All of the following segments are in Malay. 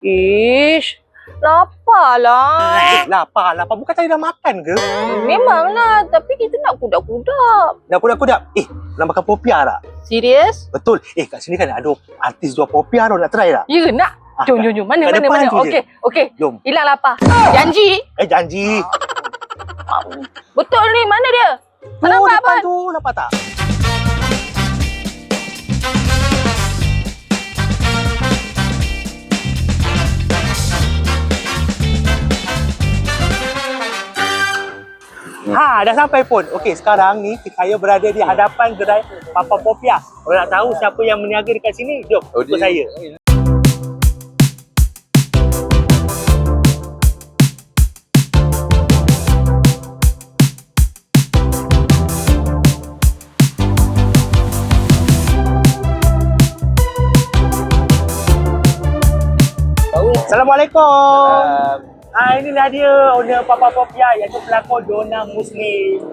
Ish, lapar lah. Lapar. Bukan tadi dah makan ke? Memanglah, tapi kita nak kudak-kudak. Dah kudak-kudak. Nak makan popiah tak? Serius? Betul. Kat sini kan ada artis jual popiah tau. Nak try tak? Ya, nak. Jom. Mana? kat depan tu je. Okey. Jom. Hilang lapar. Janji. Janji. Betul ni, mana dia? Tak nampak depan apa? tu. Nampak tak? Dah sampai pun. Okey, sekarang ni saya berada di hadapan gerai Papa Popiah. Kalau nak tahu siapa yang berniaga dekat sini, jom ikut saya. Assalamualaikum. Inilah dia owner Papa Popiah iaitu pelakon Donna Muslim.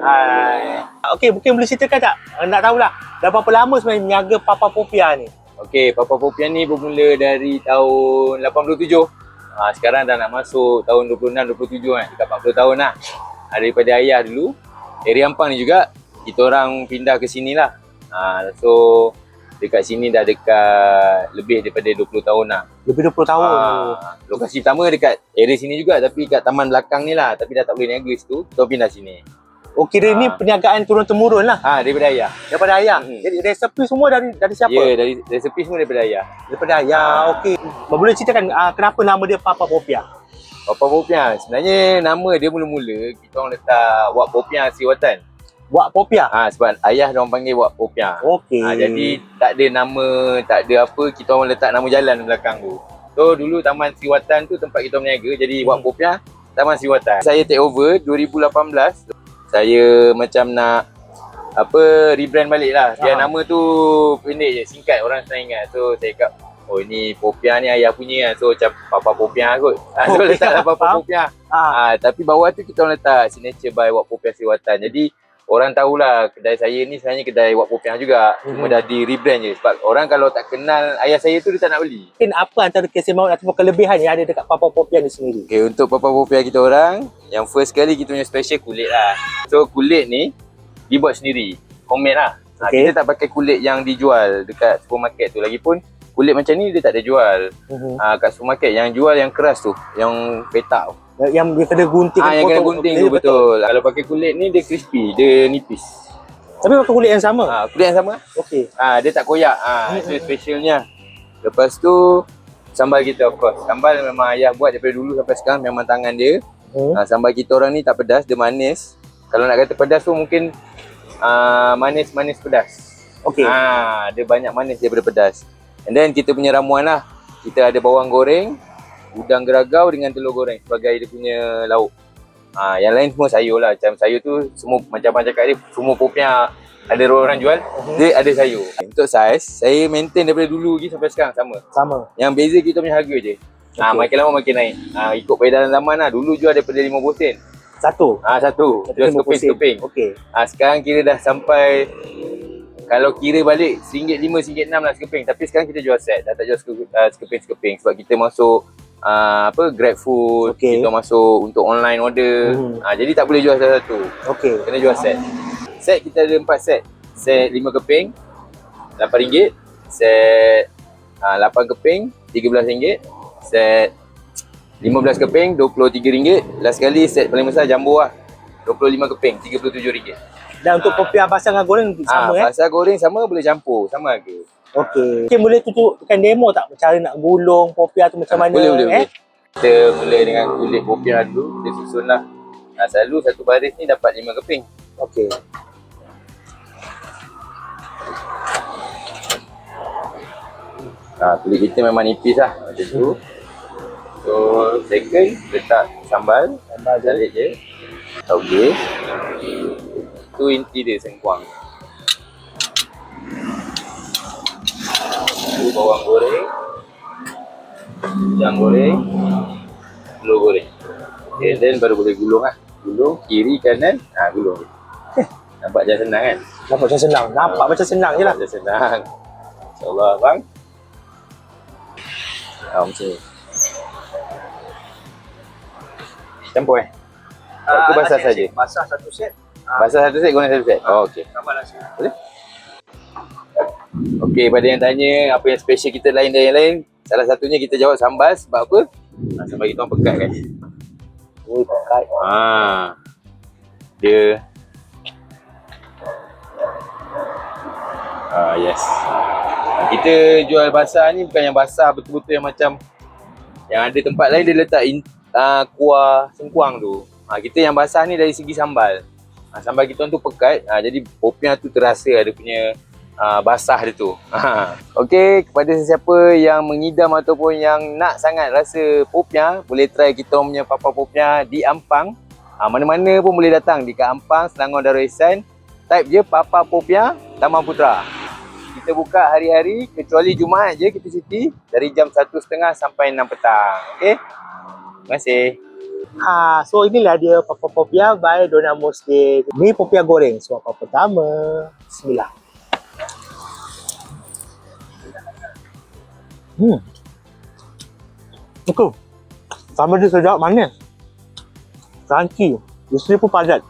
Okey, mungkin boleh ceritakan tak? Nak tahulah, dah berapa lama sebenarnya meniaga Papa Popiah ni? Okey, Papa Popiah ni bermula dari tahun 87. Sekarang dah nak masuk tahun 26-27 kan, dekat 40 tahun lah. Daripada ayah dulu, dari Ampang ni juga, kita orang pindah ke sini lah. So, dekat sini dah dekat lebih daripada 20 tahun lah. Lebih 20 tahun. Lokasi pertama dekat area sini juga, tapi kat taman belakang ni lah. Tapi dah tak boleh niaga situ, kita pindah sini. Okey, dia ni perniagaan turun-temurun lah. Daripada ayah. Daripada ayah. Jadi resepi semua dari siapa? Ya, dari resepi semua daripada ayah. Daripada ayah. Okey. Boleh ceritakan kenapa nama dia Papa Popiah? Papa Popiah, sebenarnya nama dia mula-mula kita orang letak Wak Popiah Siwatan. Wak Popiah? Sebab ayah dia orang panggil Wak Popiah. Okey. Jadi tak ada nama, tak ada apa, kita orang letak nama jalan belakang tu. So dulu Taman Siwatan tu tempat kita berniaga, jadi Wak Popiah Taman Siwatan. Saya take over 2018. Saya macam nak rebrand balik lah. Biar nama tu pendek je, singkat, orang senang ingat. So saya cakap, ini Popiah ni ayah punya kan. So macam Papa Popiah kot. So letaklah Papa Popiah. Tapi bawah tu kita orang letak Signature by Wak Popiah Siwatan. Jadi orang tahulah kedai saya ni sebenarnya kedai Wak Popiah juga. Cuma dah di rebrand je. Sebab orang kalau tak kenal ayah saya tu, dia tak nak beli. Mungkin apa antara keistimewaan ataupun kelebihan yang ada dekat Papa Popiah ni sendiri? Okay, untuk Papa Popiah kita orang, yang first kali kita punya special kulit lah. So kulit ni dibuat sendiri, homemade lah. Kita tak pakai kulit yang dijual dekat supermarket tu. Lagipun kulit macam ni dia tak ada jual. Kat supermarket yang jual yang keras tu, yang petak tu. Yang dia kena gunting. Yang kena gunting tu betul. Kalau pakai kulit ni dia crispy, dia nipis. Tapi pakai kulit yang sama? Kulit yang sama. Okey. Dia tak koyak. Itu specialnya. Lepas tu sambal kita, of course. Sambal memang ayah buat daripada dulu sampai sekarang, memang tangan dia. Sambal kita orang ni tak pedas, dia manis. Kalau nak kata pedas tu mungkin manis-manis pedas. Okey. Dia banyak manis daripada pedas. And then kita punya ramuan lah. Kita ada bawang goreng, udang geragau dengan telur goreng sebagai dia punya lauk. Yang lain semua sayur lah. Macam sayur tu semua macam cakap dia, semua Popiah ada orang jual, dia ada sayur. Untuk saiz, saya maintain daripada dulu lagi sampai sekarang sama. Yang beza kita punya harga je. Makin lama makin naik. Ikut peredaran zaman lah. Dulu jual daripada 50 sen. Satu? Satu. Jual sekeping-sekeping. Okey. Sekarang kira dah sampai, kalau kira balik RM1.5, RM1.6 lah sekeping. Tapi sekarang kita jual set. Dah tak jual sekeping-sekeping. Sebab kita masuk Grab food, kita masuk untuk online order. Jadi tak boleh jual satu-satu. Kena jual set. Set kita ada 4 set. Set 5 keping RM8. Set 8 keping RM13. Set 15 keping RM23. Last sekali set paling besar jumbo lah, 25 keping RM37. Dan untuk Popiah basah dengan goreng sama basah goreng sama, boleh campur, sama harga. Okey. Mungkin boleh tunjukkan demo tak cara nak gulung Popiah tu macam mana? Boleh. Kita mula dengan kulit Popiah dulu, kita susun lah. Selalu satu baris ni dapat 5 keping. Okey. Kulit kita memang nipis lah macam tu. So second letak sambal balik je. Okey. Tu inti dia, sengkuang. Tu bawang goreng, udang goreng, telur goreng. Okay, then baru boleh gulung lah. Gulung kiri kanan, gulung. Nampak macam senang kan? Nampak macam senang. Macam senang je lah. Macam senang. InsyaAllah bang. Macam ni. Campur Itu basah saja. Basah satu set. Basah satu set, guna satu set. Oh, okey. Tambah nasi. Boleh? Okey, pada yang tanya apa yang special kita lain dari yang lain, salah satunya kita jawab sambal. Sebab apa? Sambal kita orang pekat kan. Oh, pekat. Dia yes. Kita jual basah ni bukan yang basah betul-betul yang macam yang ada tempat lain dia letak kuah sengkuang tu. Kita yang basah ni dari segi sambal. Sambal kita tu pekat, jadi popiah tu terasa ada punya basah dia tu. Okey, kepada sesiapa yang mengidam ataupun yang nak sangat rasa popiah, boleh try kita punya Papa Popiah di Ampang. Mana-mana pun boleh datang dekat Ampang, Selangor, Darul Ihsan. Type je Papa Popiah Taman Putra. Kita buka hari-hari kecuali Jumaat je kita cuti dari jam 1.30 sampai 6 petang. Okey? Terima kasih. So inilah dia Papa Popiah by Dona Muslim. Ni popiah goreng. Suapan pertama. Bismillah. Sama dia sedap, manis. Crunchy. Di sini pun padat.